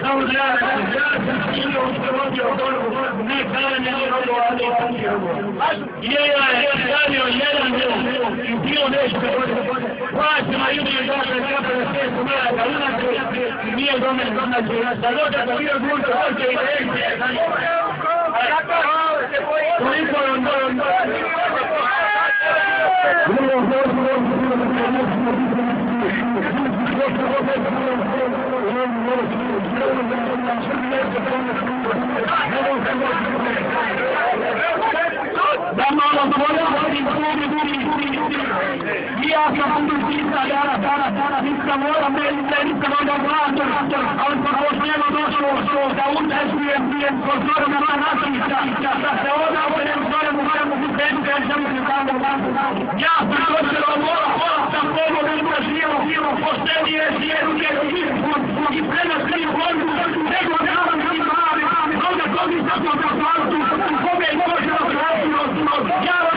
Samo da ja sam skinuo u provodio borbu, ne karanje ne je radio jedan i bio nešto plaćama ljudi je došle zapravo sve su mjera da unakre nije do mene da dođe da bio zvuče hoće i reakcije koliko je on da malo dvojačim ja sam publicista, nisam moram nisam onda vlator, ali sam posljedno došlo da utešujem konzorom na nastavnica, da se odavujem svojem u svemu buketu kada sam se tamo ja sam došlo sam pomolim da živo poštenije i prenaskri vodu, nego davam i mali, onda kogi sam to zapaltu, kome je možemo ja